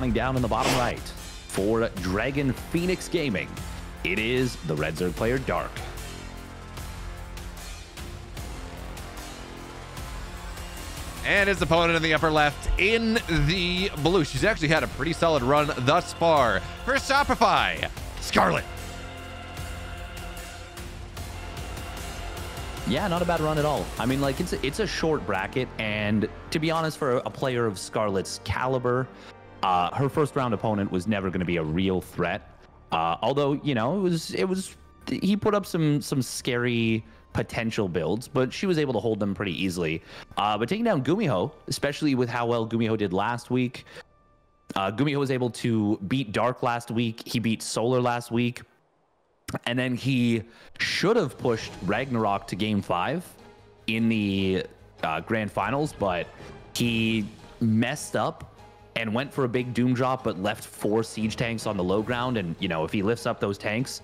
spawning down in the bottom right for Dragon Phoenix Gaming. It is the Red Zerg player, Dark. And his opponent in the upper left in the blue. She's actually had a pretty solid run thus far. For Shopify, Scarlett. Yeah, not a bad run at all. I mean, like, it's a short bracket, and to be honest, for a player of Scarlett's caliber, her first round opponent was never going to be a real threat. Although, you know, he put up some scary potential builds, but she was able to hold them pretty easily. But taking down Gumiho, especially with how well Gumiho did last week, Gumiho was able to beat Dark last week. He beat Solar last week. And then he should have pushed Ragnarok to game 5 in the grand finals, but he messed up and went for a big Doom drop, but left 4 siege tanks on the low ground. And, you know, if he lifts up those tanks,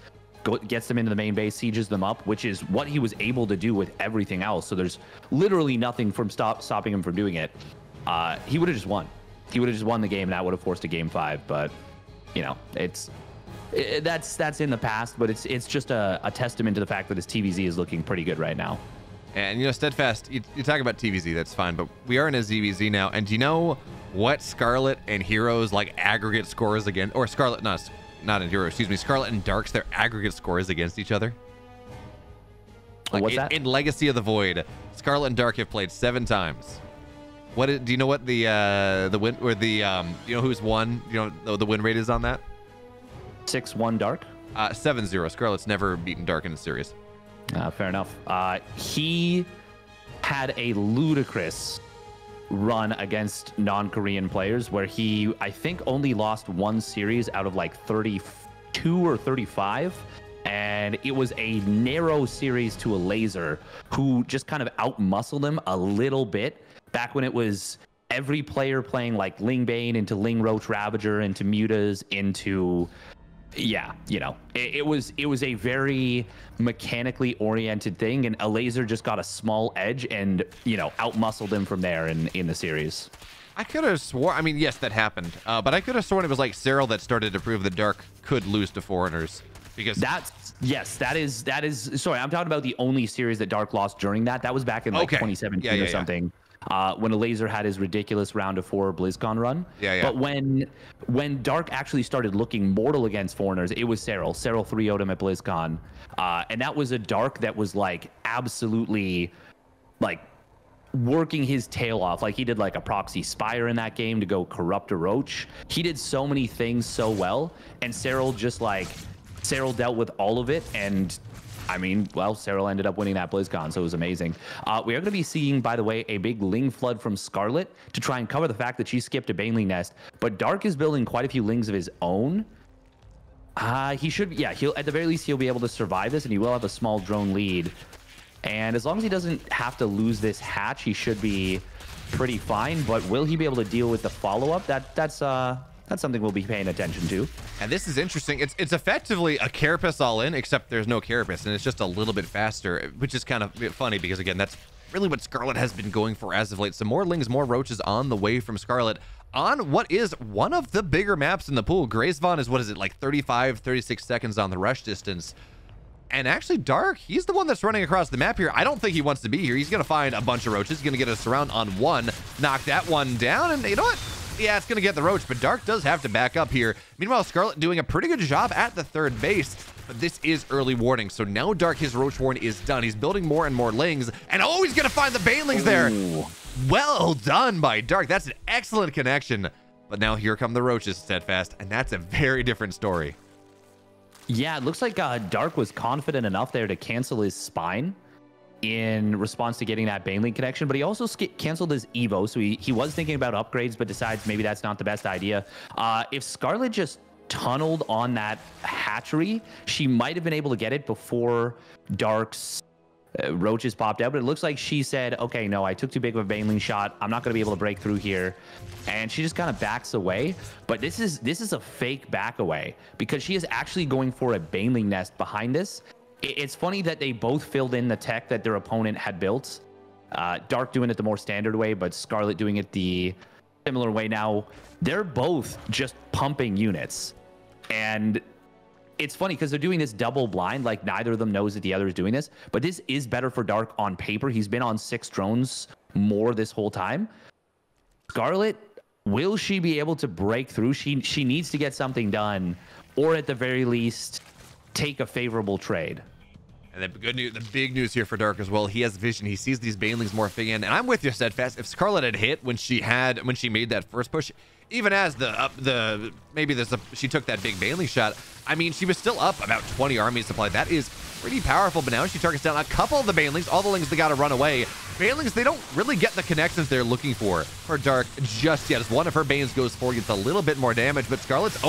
gets them into the main base, sieges them up, which is what he was able to do with everything else. So there's literally nothing from stopping him from doing it. He would have just won. He would have just won the game, and that would have forced a game 5. But, you know, that's in the past, but it's just a testament to the fact that his TVZ is looking pretty good right now. And, you know, Steadfast, you talk about TVZ, that's fine, but we are in a ZVZ now. And do you know what Scarlett and Heroes, like, aggregate scores again? Or Scarlett, not in Hero, excuse me, Scarlett and Dark's, their aggregate scores against each other? Like, what's that? In Legacy of the Void, Scarlett and Dark have played 7 times. Do you know what the win, or the, you know who's won? You know, the win rate is on that? 6-1 Dark? 7-0. Scarlett's never beaten Dark in a series. Fair enough. He had a ludicrous run against non-Korean players where he, I think, only lost 1 series out of like 32 or 35. And it was a narrow series to a Laser who just kind of out-muscled him a little bit back when it was every player playing like Ling Bane into Ling Roach Ravager into Mutas into... Yeah, you know, it was a very mechanically oriented thing, and a Laser just got a small edge and, you know, out-muscled him from there in the series. I could have sworn, I mean, yes, that happened, but I could have sworn it was like Cyril that started to prove that Dark could lose to foreigners. Because that is sorry, I'm talking about the only series that Dark lost during that. That was back in like 2017 or something. When a Laser had his ridiculous round of 4 BlizzCon run. But when Dark actually started looking mortal against foreigners, it was Cyril. Cyril 3-0'd him at BlizzCon. And that was a Dark that was like absolutely like working his tail off. Like he did like a proxy Spire in that game to go corrupt a Roach. He did so many things so well. And Cyril dealt with all of it, and I mean, well, Cyril ended up winning that BlizzCon, so it was amazing. We are going to be seeing, by the way, a big Ling flood from Scarlett to try and cover the fact that she skipped a Baneling nest. But Dark is building quite a few Lings of his own. He should, yeah, he'll at the very least he'll be able to survive this, and he will have a small drone lead. And as long as he doesn't have to lose this hatch, he should be pretty fine. But will he be able to deal with the follow-up? That's something we'll be paying attention to. And this is interesting. It's effectively a Carapace all in, except there's no Carapace, and it's just a little bit faster, which is kind of funny because, again, that's really what Scarlett has been going for as of late. Some more Lings, more Roaches on the way from Scarlett on what is one of the bigger maps in the pool. Graysvon is, what is it, like 35, 36 seconds on the rush distance. And actually, Dark, he's the one that's running across the map here. I don't think he wants to be here. He's going to find a bunch of Roaches. He's going to get a surround on 1, knock that one down, and you know what? Yeah, it's going to get the Roach, but Dark does have to back up here. Meanwhile, Scarlett doing a pretty good job at the 3rd base, but this is early warning. So now Dark, his Roach Warren is done. He's building more and more Lings, and oh, he's going to find the Banelings there. Well done by Dark. That's an excellent connection. But now here come the Roaches, Steadfast, and that's a very different story. Yeah, it looks like Dark was confident enough there to cancel his Spine in response to getting that Baneling connection, but he also canceled his Evo, so he was thinking about upgrades, but decides maybe that's not the best idea. If Scarlett just tunneled on that hatchery, she might have been able to get it before Dark's Roaches popped out, but it looks like she said, okay, no, I took too big of a Baneling shot. I'm not going to be able to break through here. And she just kind of backs away. But this is a fake back away because she is actually going for a Baneling nest behind this. It's funny that they both filled in the tech that their opponent had built. Dark doing it the more standard way, but Scarlett doing it the similar way now. They're both just pumping units. And it's funny because they're doing this double blind, like neither of them knows that the other is doing this, but this is better for Dark on paper. He's been on 6 drones more this whole time. Scarlett, will she be able to break through? She needs to get something done, or at the very least, take a favorable trade. And the good news, the big news here for Dark as well, he has vision. He sees these banelings morphing in, and I'm with you, Steadfast. If Scarlett had hit when she made that first push, even as she took that big baneling shot, I mean, she was still up about 20 army supply. That is pretty powerful, but now she targets down a couple of the banelings. All the lings, they got to run away. Banelings, they don't really get the connections they're looking for Dark just yet. As one of her Banes goes forward, gets a little bit more damage, but Scarlett's,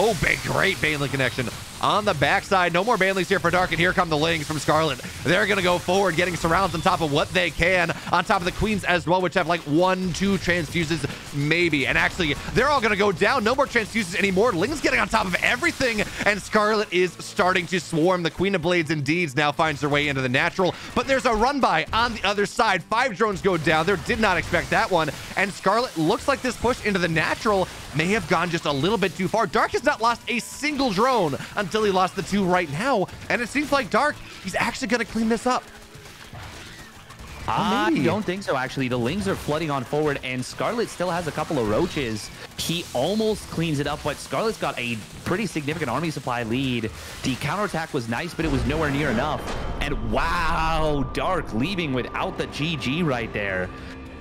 great Baneling connection on the backside. No more Banelings here for Dark, and here come the lings from Scarlett. They're going to go forward, getting surrounds on top of what they can, on top of the queens as well, which have like 1-2 transfuses, maybe. And actually, they're all going to go down. No more transfuses anymore. Ling's getting on top of everything, and Scarlett is starting to swarm. The Queen of Blades indeed now finds her way into the natural, but there's a run by on the other side. 5 drones go down. They did not expect that one, and Scarlett looks like this push into the natural may have gone just a little bit too far. Dark has not lost a single drone until he lost the 2 right now, and it seems like Dark, he's actually going to clean this up. I don't think so, actually. The lings are flooding on forward, and Scarlett still has a couple of roaches. He almost cleans it up, but Scarlett's got a pretty significant army supply lead. The counterattack was nice, but it was nowhere near enough. And wow, Dark leaving without the GG right there.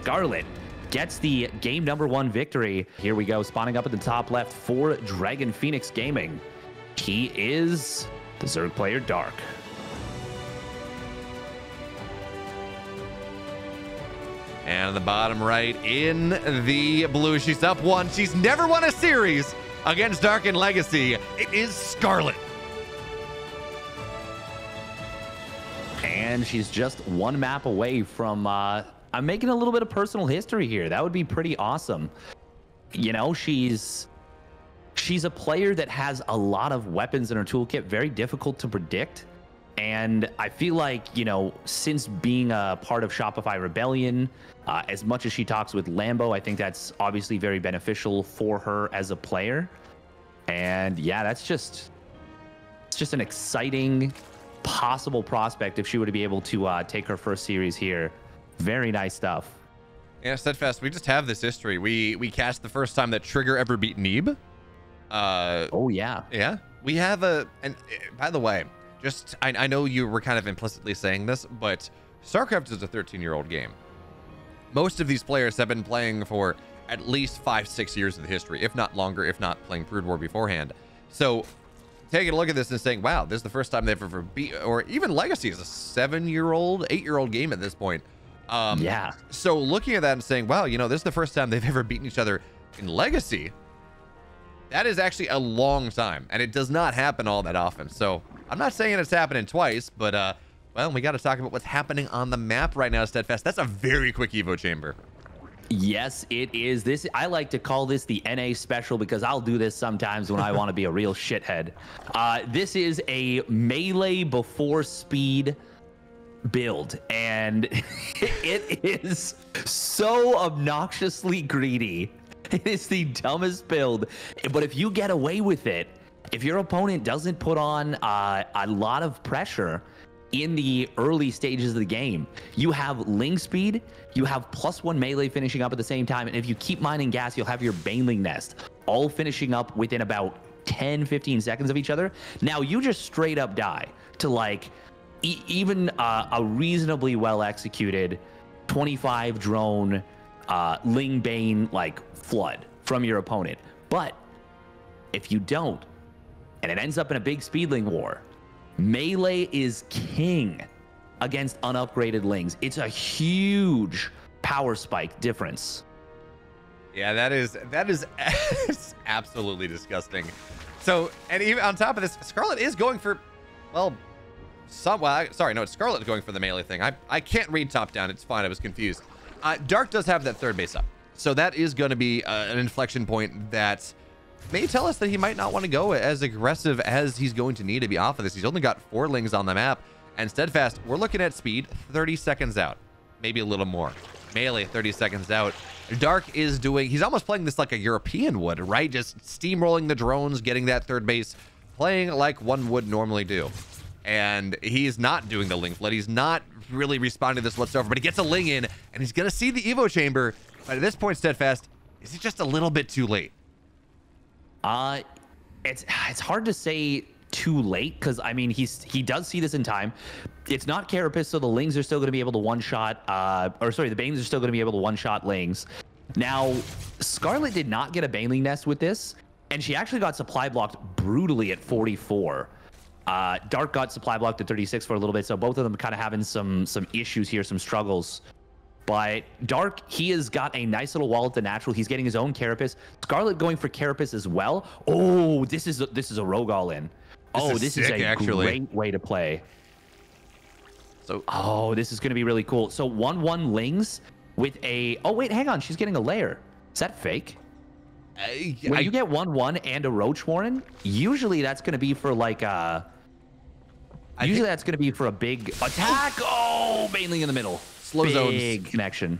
Scarlett gets the game number 1 victory. Here we go, spawning up at the top left for Dragon Phoenix Gaming. He is the Zerg player Dark. And on the bottom right in the blue, she's up 1. She's never won a series against Dark in Legacy. It is Scarlett. And she's just 1 map away from, I'm making a little bit of personal history here. That would be pretty awesome. You know, she's a player that has a lot of weapons in her toolkit, very difficult to predict. And I feel like, you know, since being a part of Shopify Rebellion, as much as she talks with Lambo, I think that's obviously very beneficial for her as a player. And yeah, it's just an exciting possible prospect if she were to be able to take her first series here. Very nice stuff. Yeah, Steadfast, we just have this history. We cast the first time that Trigger ever beat Neeb. Oh, yeah. Yeah. We have and by the way, just, I know you were kind of implicitly saying this, but StarCraft is a 13-year-old game. Most of these players have been playing for at least 5-6 years of the history, if not longer, if not playing Brood War beforehand. So taking a look at this and saying, wow, this is the first time they've ever beat, or even Legacy is a 7-year-old, 8-year-old game at this point. Yeah. So looking at that and saying, wow, you know, this is the first time they've ever beaten each other in Legacy. That is actually a long time, and it does not happen all that often. So I'm not saying it's happening twice, but well, we got to talk about what's happening on the map right now, Steadfast. That's a very quick Evo chamber. Yes, it is. This, I like to call this the NA special because I'll do this sometimes when I want to be a real shithead. This is a melee before speed build, and it is so obnoxiously greedy. It is the dumbest build, but if you get away with it, if your opponent doesn't put on a lot of pressure in the early stages of the game, you have Ling speed, you have +1 melee finishing up at the same time, and if you keep mining gas, you'll have your Baneling Nest all finishing up within about 10-15 seconds of each other. Now you just straight up die to like even a reasonably well executed 25 drone Ling Bane like flood from your opponent. But if you don't, and it ends up in a big speedling war, melee is king against unupgraded Lings. It's a huge power spike difference. Yeah, that is it's absolutely disgusting. So, and even on top of this, Scarlett is going for, well, sorry, no, it's Scarlett going for the melee thing. I can't read top down. It's fine. I was confused. Dark does have that third base up, so that is going to be an inflection point that may tell us that he might not want to go as aggressive as he's going to need to be off of this. He's only got 4 Lings on the map, and Steadfast, we're looking at speed 30 seconds out, maybe a little more. Melee 30 seconds out. Dark is doing, he's almost playing this like a European would, right? Just steamrolling the drones, getting that third base, playing like one would normally do. And he's not doing the Ling Flit. He's not really responding to this whatsoever, but he gets a Ling in, and he's going to see the Evo Chamber. But at this point, Steadfast, is it just a little bit too late? It's hard to say too late, because I mean he does see this in time. It's not Carapace, so the Lings are still going to be able to one-shot, the Banes are still going to be able to one-shot Lings. Now, Scarlett did not get a Baneling Nest with this, and she actually got supply blocked brutally at 44. Dark got supply blocked at 36 for a little bit, so both of them kind of having some issues here, some struggles. But Dark, he has got a nice little wall at the natural. He's getting his own Carapace. Scarlett going for Carapace as well. Oh, this is a rogue all in. This is a great way to play. So, this is going to be really cool. So 1/1 Lings with a, oh wait, hang on, she's getting a lair. Is that fake? When you get 1/1 and a Roach Warren, usually that's going to be for like that's going to be for a big attack. Oh, Baneling in the middle. Slow zones. Big connection.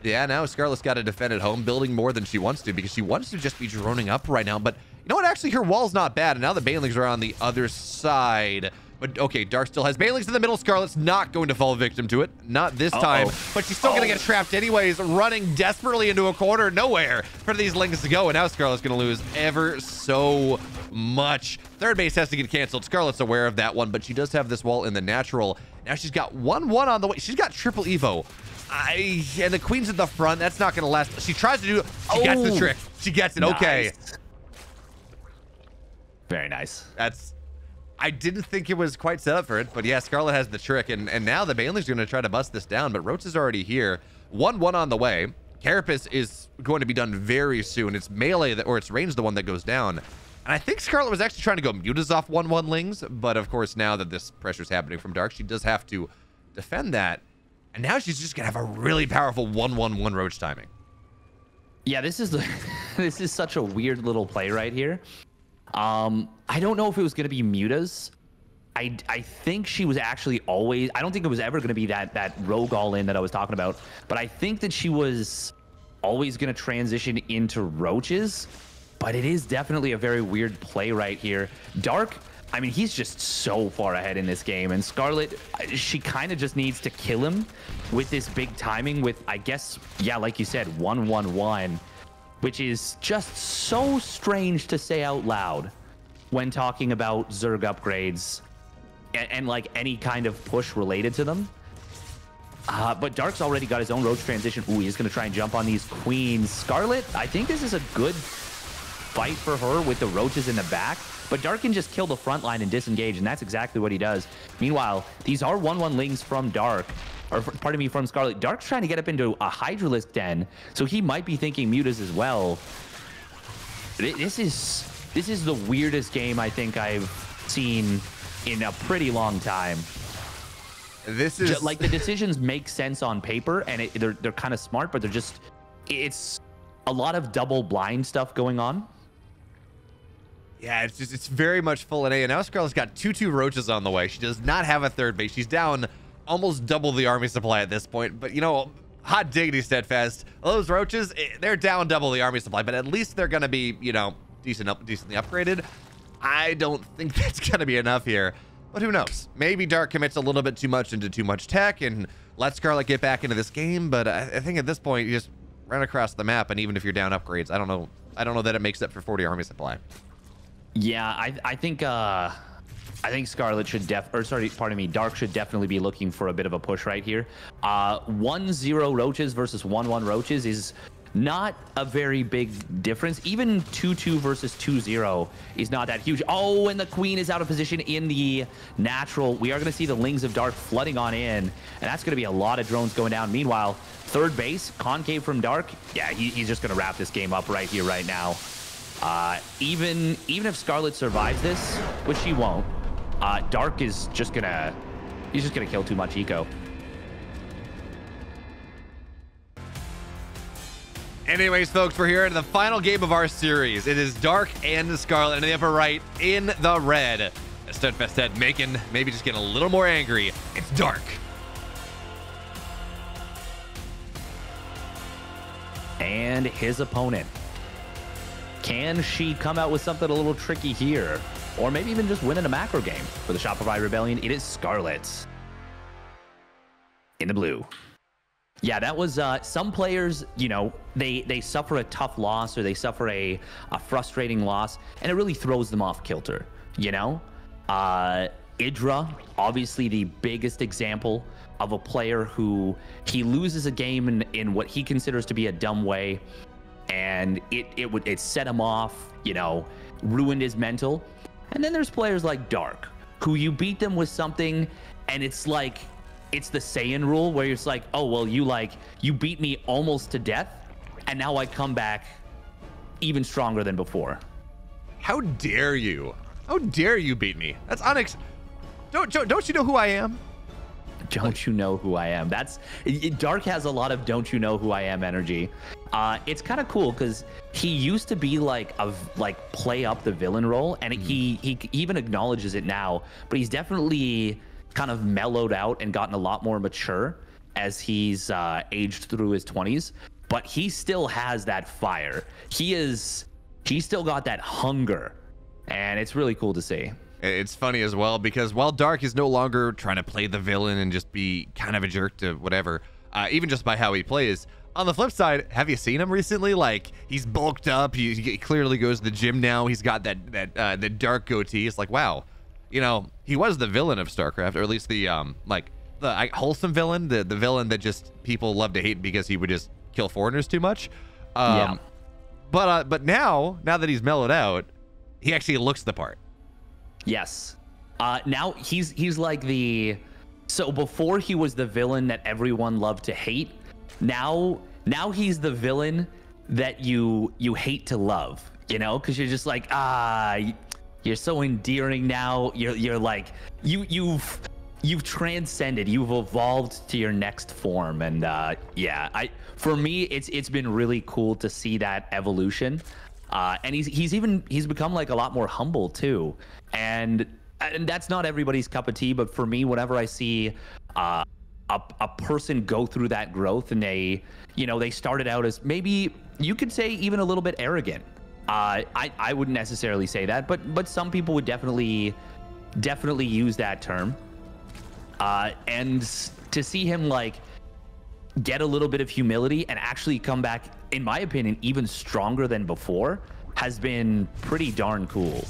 Yeah, now Scarlett's got to defend at home, building more than she wants to, because she wants to just be droning up right now. But you know what? Actually, her wall's not bad. And now the Banelings are on the other side. But okay, Dark still has Banelings in the middle. Scarlett's not going to fall victim to it. Not this time. But she's still going to get trapped anyways, running desperately into a corner. Nowhere for these Lings to go. And now Scarlett's going to lose ever so much. Third base has to get canceled. Scarlett's aware of that one, but she does have this wall in the natural. Now she's got 1/1 on the way. She's got triple Evo. And the Queen's in the front. That's not going to last. She tries to do it. She gets the trick. She gets it. Nice. Okay. Very nice. I didn't think it was quite set up for it, but yeah, Scarlett has the trick, and now the Baneling's going to try to bust this down, but Roach is already here. 1/1 on the way. Carapace is going to be done very soon. It's melee, or it's range the one that goes down. And I think Scarlett was actually trying to go Mutas off 1/1 Lings, but of course, now that this pressure's happening from Dark, she does have to defend that. And now she's just going to have a really powerful 1/1 Roach timing. Yeah, this is such a weird little play right here. I don't know if it was going to be Mutas. I think she was actually always, I don't think it was ever going to be that rogue all in that I was talking about, but I think that she was always going to transition into Roaches. But it is definitely a very weird play right here. Dark, I mean, he's just so far ahead in this game. And Scarlett, she kind of just needs to kill him with this big timing with, I guess, yeah, like you said, 1/1/1, which is just so strange to say out loud when talking about Zerg upgrades and like any kind of push related to them. But Dark's already got his own Roach transition. Ooh, he's going to try and jump on these Queens. Scarlett, I think this is a good fight for her with the Roaches in the back, but Dark can just kill the front line and disengage, and that's exactly what he does. Meanwhile, these are 1/1 Lings from Dark, or pardon me, from Scarlett. Dark's trying to get up into a Hydralisk den, so he might be thinking Mutas as well. This is the weirdest game I think I've seen in a pretty long time. This is like, the decisions make sense on paper, and they're kind of smart, but it's a lot of double blind stuff going on. Yeah, it's very much full NA, and now Scarlett's got 2/2 Roaches on the way. She does not have a third base. She's down almost double the army supply at this point, but you know, hot diggity, Steadfast. Those Roaches, they're down double the army supply, but at least they're going to be, you know, decently upgraded. I don't think that's going to be enough here, but who knows? Maybe Dark commits a little bit too much into too much tech and lets Scarlett get back into this game, but I think at this point, you just run across the map, and even if you're down upgrades, I don't know that it makes up for 40 army supply. Yeah, I think Scarlett should Dark should definitely be looking for a bit of a push right here. 1/0 Roaches versus 1/1 Roaches is not a very big difference. Even 2/2 versus 2/0 is not that huge. Oh, and the Queen is out of position in the natural. We are going to see the Lings of Dark flooding on in, and that's going to be a lot of drones going down. Meanwhile, third base, concave from Dark. Yeah, he's just going to wrap this game up right here, right now. Even if Scarlett survives this, which she won't, Dark is just gonna kill too much eco. Anyways, folks, we're here in the final game of our series. It is Dark and Scarlett, and the upper right in the red. As Steadfast said, making maybe just getting a little more angry. It's Dark. and his opponent. Can she come out with something a little tricky here? Or maybe even just win in a macro game? For the Shopify Rebellion, it is Scarlett in the blue. Yeah, that was some players, you know, they suffer a tough loss or they suffer a frustrating loss, and it really throws them off kilter, you know? Idra, obviously the biggest example of a player who he loses a game in what he considers to be a dumb way, and it set him off, you know, ruined his mental. And then there's players like Dark, who you beat them with something, and it's like, it's the Saiyan rule where it's like, oh, well, you beat me almost to death, and now I come back even stronger than before. How dare you? How dare you beat me? That's don't you know who I am? Don't you know who I am? Dark has a lot of don't you know who I am energy. It's kind of cool because he used to be like play up the villain role, and he even acknowledges it now, but he's definitely kind of mellowed out and gotten a lot more mature as he's aged through his 20s, but he still has that fire. He's still got that hunger, and it's really cool to see. It's funny as well because while Dark is no longer trying to play the villain and just be kind of a jerk to whatever, even just by how he plays, on the flip side, have you seen him recently? Like, he's bulked up, he clearly goes to the gym now, he's got that dark goatee. It's like, wow. You know, he was the villain of StarCraft, or at least the wholesome villain, the villain that just people love to hate because he would just kill foreigners too much. Yeah. But now that he's mellowed out, he actually looks the part. Yes. Now he's like so before he was the villain that everyone loved to hate. Now he's the villain that you hate to love, you know, because you're just like, you're so endearing now. You're like you've transcended. You've evolved to your next form, and yeah, for me, it's been really cool to see that evolution. And he's become like a lot more humble too, and that's not everybody's cup of tea. But for me, whenever I see a person go through that growth, and they started out as, maybe you could say, even a little bit arrogant. I wouldn't necessarily say that, but some people would definitely use that term. And to see him like get a little bit of humility and actually come back, in my opinion, even stronger than before, has been pretty darn cool.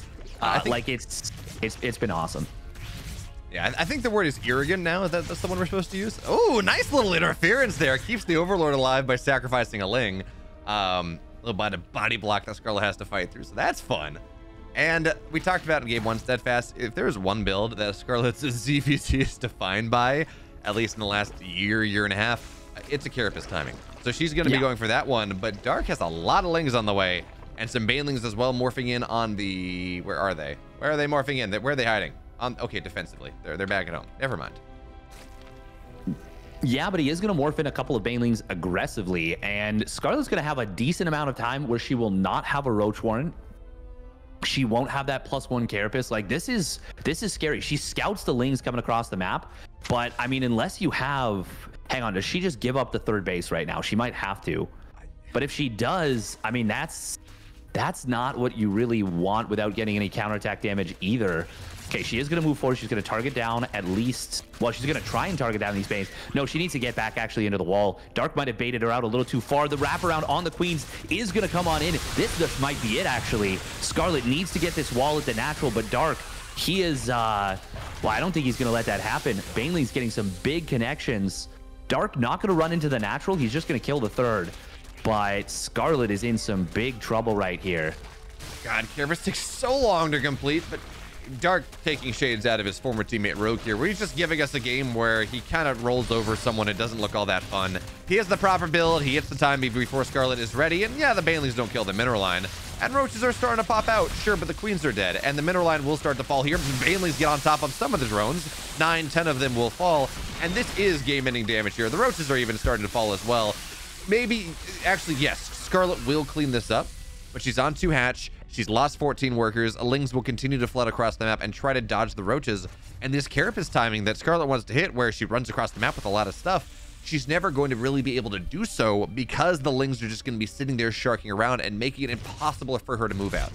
Like it's been awesome. Yeah, I think the word is arrogant now. That's the one we're supposed to use. Oh, nice little interference there. Keeps the Overlord alive by sacrificing a Ling. Little bit of body block that Scarlett has to fight through, so that's fun. And we talked about in game one, Steadfast, if there's one build that Scarlett's ZVC is defined by, at least in the last year and a half, it's a Carapace timing. So she's going to be going for that one, but Dark has a lot of Lings on the way, and some Banelings as well, morphing in on the... Where are they? Where are they morphing in? Where are they hiding? Okay, defensively. They're back at home. Never mind. Yeah, but he is going to morph in a couple of Banelings aggressively, and Scarlett's going to have a decent amount of time where she will not have a Roach Warrant. She won't have that +1 Carapace. Like, this is scary. She scouts the Lings coming across the map, but I mean, unless you have... Hang on, does she just give up the third base right now? She might have to. But if she does, I mean, that's not what you really want without getting any counterattack damage either. Okay, she is going to move forward. She's going to target down at least... Well, she's going to try and target down these Banes. No, she needs to get back actually into the wall. Dark might have baited her out a little too far. The wraparound on the Queens is going to come on in. This just might be it, actually. Scarlett needs to get this wall at the natural, but Dark, he is... well, I don't think he's going to let that happen. Baneling's getting some big connections. Dark not going to run into the natural. He's just going to kill the third. But Scarlett is in some big trouble right here. God, Carapace takes so long to complete, but Dark taking shades out of his former teammate Rogue here, where he's just giving us a game where he kind of rolls over someone. It doesn't look all that fun. He has the proper build. He hits the time before Scarlett is ready. And yeah, the Banelings don't kill the Mineral Line. And Roaches are starting to pop out. Sure, but the Queens are dead. And the Mineral Line will start to fall here. Banelings get on top of some of the drones. 9, 10 of them will fall. And this is game-ending damage here. The Roaches are even starting to fall as well. Maybe, actually, yes, Scarlett will clean this up, but she's on 2 hatch. She's lost 14 workers. Lings will continue to flood across the map and try to dodge the Roaches. And this Carapace timing that Scarlett wants to hit, where she runs across the map with a lot of stuff, she's never going to really be able to do so because the Lings are just going to be sitting there sharking around and making it impossible for her to move out.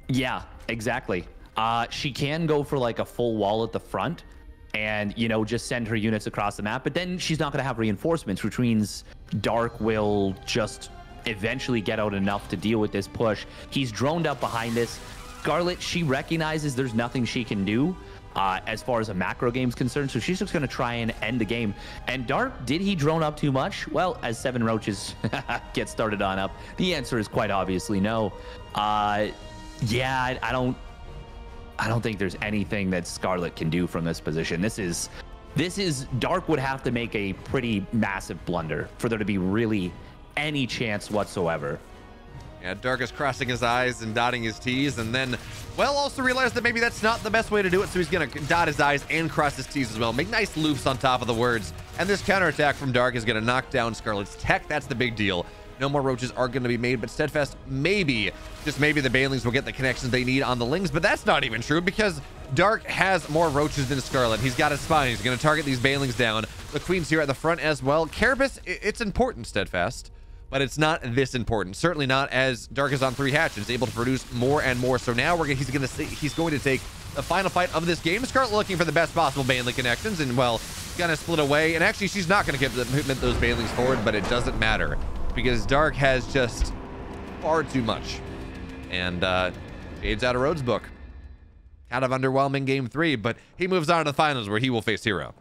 Yeah, exactly. She can go for like a full wall at the front and, you know, just send her units across the map, but then she's not going to have reinforcements, which means Dark will just eventually get out enough to deal with this push. He's droned up behind this. Scarlett, she recognizes there's nothing she can do as far as a macro game's concerned, so she's just going to try and end the game. And Dark, did he drone up too much? Well, as 7 roaches get started on up, the answer is quite obviously no. Yeah, I don't think there's anything that Scarlett can do from this position. This is Dark would have to make a pretty massive blunder for there to be really any chance whatsoever. Yeah, Dark is crossing his I's and dotting his T's, and then, well, also realized that maybe that's not the best way to do it, so he's going to dot his I's and cross his T's as well. Make nice loops on top of the words, and this counterattack from Dark is going to knock down Scarlett's tech. That's the big deal. No more roaches are going to be made, but Steadfast, maybe, just maybe the Banelings will get the connections they need on the Lings, but that's not even true because Dark has more roaches than Scarlett. He's got his spine. He's going to target these Banelings down. The Queen's here at the front as well. Carapace, it's important, Steadfast, but it's not this important. Certainly not as Dark is on 3 hatches, able to produce more and more. So now he's going to take the final fight of this game. Scarlett looking for the best possible Baneling connections, and well, gonna split away. And actually, she's not going to get those Banelings forward, but it doesn't matter because Dark has just far too much. And Jade's out of Rhodes' book. Kind of underwhelming game 3, but he moves on to the finals where he will face Hero.